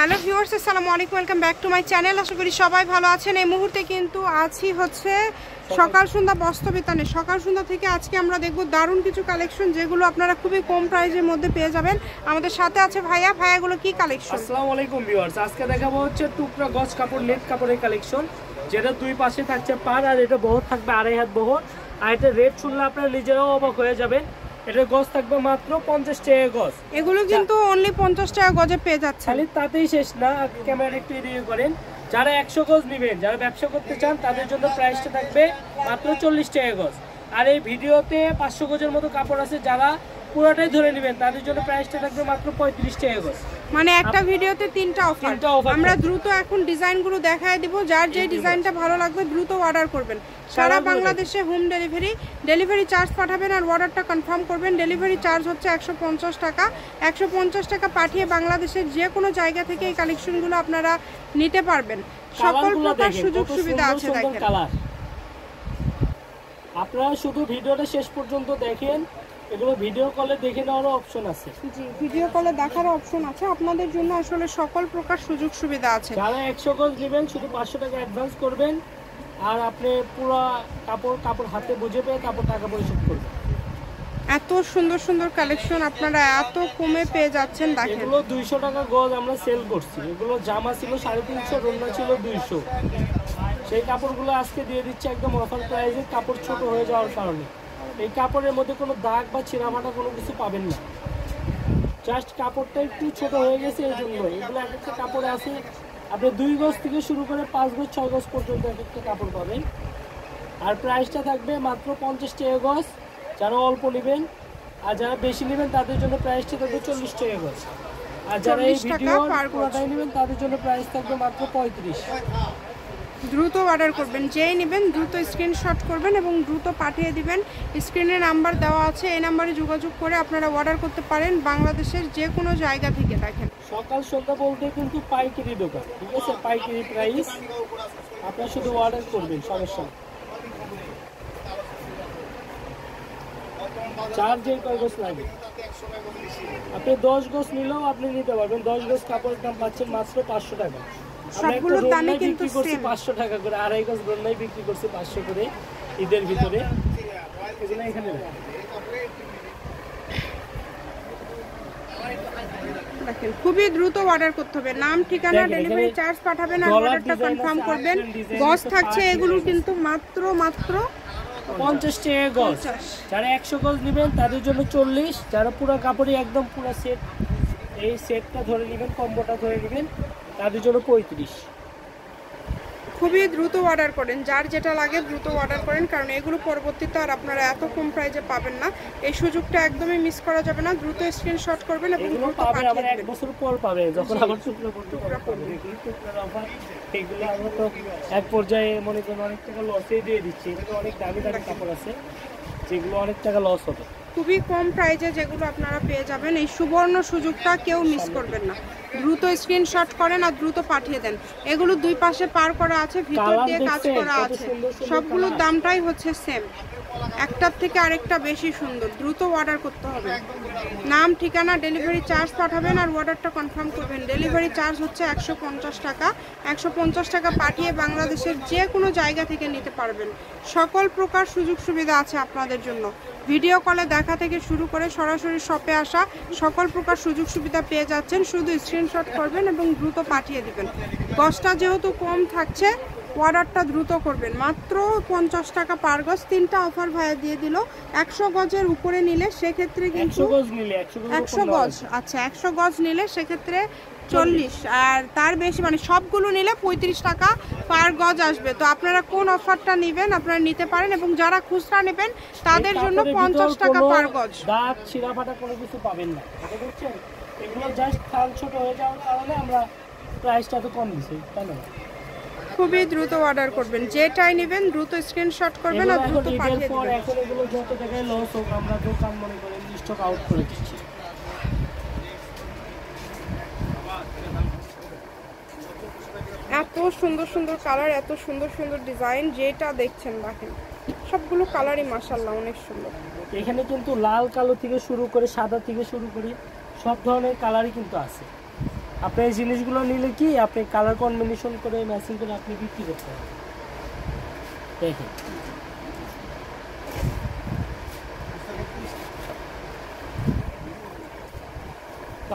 Hello viewers, আসসালামু আলাইকুম, welcome back to my channel. আশা করি সবাই ভালো আছেন। এই মুহূর্তে কিন্তু আছি হচ্ছে সকাল সন্ধ্যা বস্ত্রবিতানে। সকাল সন্ধ্যা থেকে আজকে আমরা দেখব দারুণ কিছু কালেকশন, যেগুলো আপনারা খুবই কম প্রাইসের মধ্যে পেয়ে যাবেন। আমাদের সাথে আছে ভাইয়া। ভাইয়াগুলো কি কালেকশন? আসসালামু আলাইকুম ভিউয়ার্স, আজকে দেখাবো হচ্ছে টুকরা গজ কাপড়, নেট কাপড়ের কালেকশন, যেটা দুই পাশে থাকছে পার, আর এটা বহর থাকবে 2.5 হাত বহর। আর এটা রেট শুনলে আপনারা নিজেরাও অবাক হয়ে যাবেন। এটা গজ থাকবে মাত্র 50 টাকা গজ। এগুলো কিন্তু অনলি 50 টাকা গজে পেয়ে যাচ্ছে। খালি তাতেই শেষ না, ক্যামেরা একটু এদিকে করেন। যারা 100 গজ নেবেন, যারা ব্যবসা করতে চান, তাদের জন্য প্রাইসটা থাকবে মাত্র 40 টাকা গজ। আর এই ভিডিওতে 500 গজের মতো কাপড় আছে, যারা পুরোটাই ধরে নেবেন তাদের জন্য প্রাইসটা থাকবে মাত্র 35 টাকা গজ। মানে একটা ভিডিওতে তিনটা অফার। আমরা দ্রুত এখন ডিজাইনগুলো দেখায় দিব। যার যে ডিজাইনটা ভালো লাগবে দ্রুত অর্ডার করবেন। সারা বাংলাদেশে হোম ডেলিভারি চার্জ পাঠাবেন আর অর্ডারটা কনফার্ম করবেন। ডেলিভারি চার্জ হচ্ছে 150 টাকা। 150 টাকা পাঠিয়ে বাংলাদেশের যে কোনো জায়গা থেকে এই কালেকশনগুলো আপনারা নিতে পারবেন। সকল প্রকার সুযোগ সুবিধা আছে। দেখেন, আপনারা শুধু ভিডিওটা শেষ পর্যন্ত দেখেন। এগুলো ভিডিও কলে দেখে নেওয়ারও অপশন আছে। জি, ভিডিও কলে দেখারও অপশন আছে। আপনাদের জন্য আসলে সকল প্রকার সুযোগ সুবিধা আছে। যারা 100 গজ নেবেন শুধু 500 টাকা অ্যাডভান্স করবেন, আর আপনি পুরো কাপড় হাতে বুঝে পেয়ে তারপর টাকা পরিশোধ করবেন। এত সুন্দর সুন্দর কালেকশন আপনারা এত কমে পেয়ে যাচ্ছেন। দেখেন, এগুলো 200 টাকা গজ আমরা সেল করছি। এগুলো জামা ছিল 350, রোনা ছিল 200। সেই কাপড়গুলো আজকে দিয়ে দিচ্ছে একদম অফার প্রাইসে, কাপড় ছোট হয়ে যাওয়ার কারণে। এই কাপড়ের মধ্যে কোনো দাগ বা ছিঁড়া ফাটা কোনো কিছু পাবেন না, জাস্ট কাপড়টা একটু ছোট হয়ে গেছে এই জন্য। এগুলো এক একটা কাপড়ে আছে, আপনি 2 গজ থেকে শুরু করে 5 গজ 6 গজ পর্যন্ত এক একটা কাপড় পাবেন। আর প্রাইসটা থাকবে মাত্র 50 টাকা গজ যারা অল্প নেবেন, আর যারা বেশি নেবেন তাদের জন্য প্রাইসটা থাকবে 40 টাকা গজ। আর যারা এই ভিডিও পুরোটাই নেবেন তাদের জন্য প্রাইস থাকবে মাত্র 35। দ্রুত অর্ডার করবেন। যেই নেবেন দ্রুত স্ক্রিনশট করবেন এবং দ্রুত পাঠিয়ে দিবেন। স্ক্রিনে নাম্বার দেওয়া আছে, এই নাম্বারে যোগাযোগ করে আপনারা অর্ডার করতে পারেন বাংলাদেশের যে কোনো জায়গা থেকে। দেখেন, সকাল সন্ধ্যা বলতে কিন্তু পাইকারি দোকান, ঠিক আছে? পাইকারি প্রাইস, আপনারা শুধু অর্ডার করবেন, সমস্যা নেই। চার যে কয় গজ লাগে, আপনি 10 গজ নিলেও আপনি নিতে পারবেন। 10 গজ কাপড়ের দাম পাচ্ছেন মাত্র 500 টাকা। সবগুলোর দামই কিন্তু সেম। 500 টাকা করে, 2.5 গজ রোনাই বিক্রি করছি 500 করে ঈদের ভিতরে। এগুলো এখানে দেখেন, খুবই দ্রুত অর্ডার করতে হবে। নাম, ঠিকানা, ডেলিভারি চার্জ পাঠাবেন আর অর্ডারটা কনফার্ম করবেন। গজ থাকছে এগুলো কিন্তু মাত্র 50 টাকা গজ। যারা 100 গজ নেবেন তাদের জন্য 40। যারা পুরো কাপড়ই একদম পুরো সেট, এই সেটটা ধরে নেবেন, কম্বোটা ধরে নেবেন, তাদের জন্য 35। খুবই দ্রুত অর্ডার করেন। যার যেটা লাগে দ্রুত অর্ডার করেন, কারণ এগুলো পরবর্তীতে আর আপনারা এত কম প্রাইসে পাবেন না। এই সুযোগটা একদমই মিস করা যাবে না। দ্রুত স্ক্রিনশট করবেন এবং দ্রুত পাঠিয়ে দিবেন। 1 বছর পর পাবে যখন আবার টুকরা পড়বে। এগুলো আমরা তো এক পর্যায়ে মনে করেন অনেক টাকা লসে দিয়ে দিচ্ছি। এগুলো অনেক দামি দামি কাপড় আছে যেগুলো অনেক টাকা লস হবে। খুবই কম প্রাইসে যেগুলো আপনারা পেয়ে যাবেন, এই সুবর্ণ সুযোগটা কেউ মিস করবেন না। দ্রুত স্ক্রিনশট করেন আর দ্রুত পাঠিয়ে দেন। এগুলো দুই পাশে পার করা আছে, ভিতর দিয়ে কাজ করা আছে। সবগুলোর দামটাই হচ্ছে সেম, একটার থেকে আরেকটা বেশি সুন্দর। দ্রুত অর্ডার করতে হবে। নাম, ঠিকানা, ডেলিভারি চার্জ পাঠাবেন আর অর্ডারটা কনফার্ম করবেন। ডেলিভারি চার্জ হচ্ছে 150 টাকা। 150 টাকা পাঠিয়ে বাংলাদেশের যে কোনো জায়গা থেকে নিতে পারবেন। সকল প্রকার সুযোগ সুবিধা আছে আপনাদের জন্য। ভিডিও কলে দেখা থেকে শুরু করে সরাসরি শপে আসা সকল প্রকার সুযোগ সুবিধা পেয়ে যাচ্ছেন। শুধু স্ক্রিনশট করবেন এবং দ্রুত পাঠিয়ে দিবেন। গজটা যেহেতু কম থাকছে, অর্ডারটা দ্রুত করবেন। মাত্র 50 টাকা পার গজ। 3টা অফার ভাইয়া দিয়ে দিল। 100 গজের উপরে নিলে সেক্ষেত্রে কিন্তু 100 গজ, আচ্ছা 100 গজ নিলে সেক্ষেত্রে 40, আর তার বেশি মানে সবগুলো নিলে 35 টাকা পার গজ আসবে। তো আপনারা কোন অফারটা নেবেন আপনারা নিতে পারেন, এবং যারা খুচরা নেবেন তাদের জন্য 50 টাকা পার গজ। দাগ ছিঁড়া ফাটা কোনো কিছু পাবেন না, বুঝছেন? এগুলো জাস্ট খাল ছোট হয়ে যাওয়ার কারণে আমরা প্রাইসটা তো কম দিছি, তাই না? খুবই দ্রুত অর্ডার করবেন। যেটাই নেবেন দ্রুত স্ক্রিনশট করবেন আর দ্রুত পাঠিয়ে দিবেন। এখন এগুলো যত টাকায় লস হোক আমরা দোকান মনে করেন স্টক আউট করে দিচ্ছি। এত সুন্দর সুন্দর কালার, এত সুন্দর সুন্দর ডিজাইন, যেটা দেখছেন দেখেন সবগুলো কালারই মাশাআল্লাহ অনেক সুন্দর। এখানে কিন্তু লাল কালো থেকে শুরু করে সাদা থেকে শুরু করে সব ধরনের কালারই কিন্তু আছে। আপনি এই জিনিসগুলো নিলে কি আপনি কালার কম্বিনেশন করে ম্যাচিং করে আপনি বিক্রি করতে পারেন। দেখেন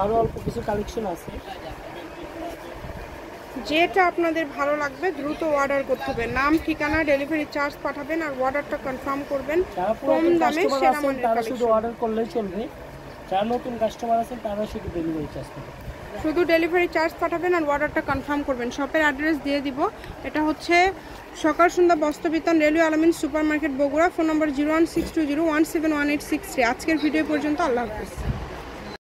আরও অল্প কিছু কালেকশন আছে। যেটা আপনাদের ভালো লাগবে দ্রুত অর্ডার করতে হবে। নাম, ঠিকানা, ডেলিভারি চার্জ পাঠাবেন আর অর্ডারটা কনফার্ম করবেন। কম দামে সেরা মানের তারা শুধু কালেকশন। অর্ডার করলেই চলবে, যারা নতুন কাস্টমার আছেন তারা শুধু ডেলিভারি চার্জ পাঠাবেন। শুধু ডেলিভারি চার্জ পাঠাবেন আর অর্ডারটা কনফার্ম করবেন। শপের অ্যাড্রেস দিয়ে দিব। এটা হচ্ছে সকাল সন্ধ্যা বস্ত্র বিতান, রেলওয়ে আলামিন সুপার মার্কেট, বগুড়া। ফোন নম্বর 01620171863। আজকের ভিডিও পর্যন্ত। আল্লাহ হাফেজ।